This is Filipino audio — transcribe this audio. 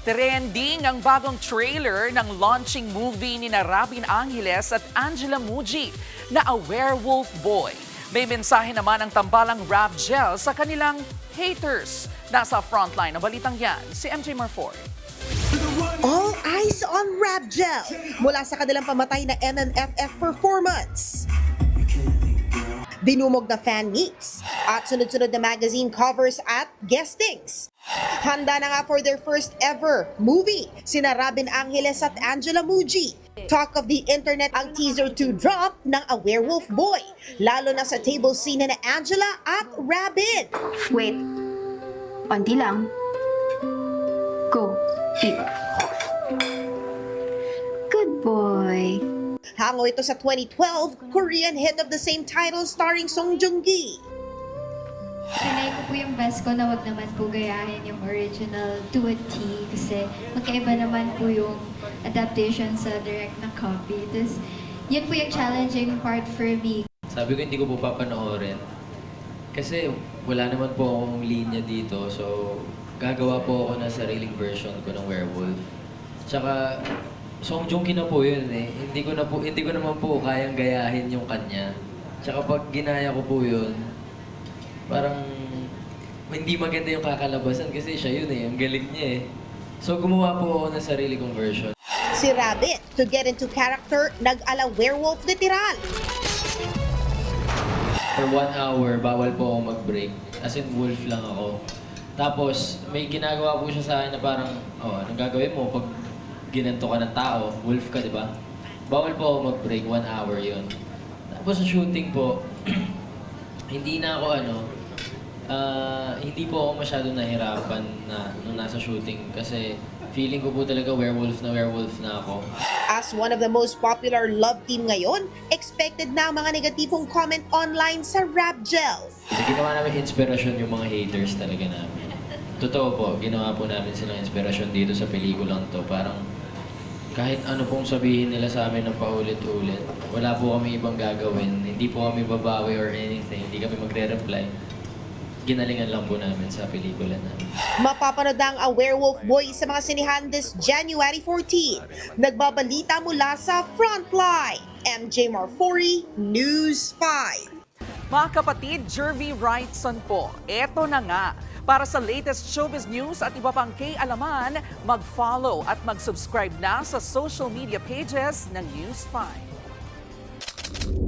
Trending ang bagong trailer ng launching movie ni Robin Angeles at Angela Muji na A Werewolf Boy. May mensahe naman ang tambalang rap gel sa kanilang haters. Nasa frontline ng balitang yan, si MJ Marfor. All eyes on Rap Gel mula sa kanilang pamatay na NNFF performance. Dinumog na fan meets at sunod-sunod na magazine covers at guestings. Handa na nga for their first ever movie, sina Robin Angeles at Angela Muji. Talk of the internet ang teaser to drop ng A Werewolf Boy, lalo na sa table scene na Angela at Robin. Wait. Onti lang. Go. Eat. Good boy. Hango ito sa 2012 Korean hit of the same title starring Song Joong-gi. Trinay ko po yung best ko na wag naman po gayahin yung original to a T kasi magkaiba naman po yung adaptation sa direct na copy. Tapos yun po yung challenging part for me. Sabi ko hindi ko po papanoorin kasi wala naman po akong linya dito, so gagawa po ako ng sariling version ko ng Werewolf. Tsaka Song Joong Ki na po yun eh. Hindi ko naman po kayang gayahin yung kanya. Tsaka pag ginaya ko po yun, parang hindi maganda yung kakalabasan kasi siya yun eh. Ang galing niya eh. So gumawa po ako ng sarili kong version. Si Rabbit, to get into character, nag-ala werewolf literal. For 1 hour, bawal po ako mag-break. As in, wolf lang ako. Tapos, may ginagawa po siya sa akin na parang, anong gagawin mo pag ginanto ka ng tao, wolf ka, di ba? Bawal po ako mag-break, 1 hour yun. Tapos sa shooting po, hindi po ako masyado nahirapan na nung nasa shooting kasi feeling ko po talaga werewolf na ako. As one of the most popular love team ngayon, expected na ang mga negatipong comment online sa Rap Gel. Kasi ginawa namin inspirasyon yung mga haters talaga namin. Totoo po, ginawa po namin silang inspirasyon dito sa pelikulang to. Parang kahit ano pong sabihin nila sa amin ng paulit-ulit, wala po kami ibang gagawin. Hindi po kami babawi or anything. Hindi kami magre-reply. Ginalingan lang po namin sa pelikula namin. Mapapanood ang A Werewolf Boy sa mga sinihan this January 14. Nagbabalita mula sa Frontline. MJ Marfori, News 5. Mga kapatid, Jervy Wrightson po. Eto na nga. Para sa latest showbiz news at iba pang K-alaman, mag-follow at mag-subscribe na sa social media pages ng News 5.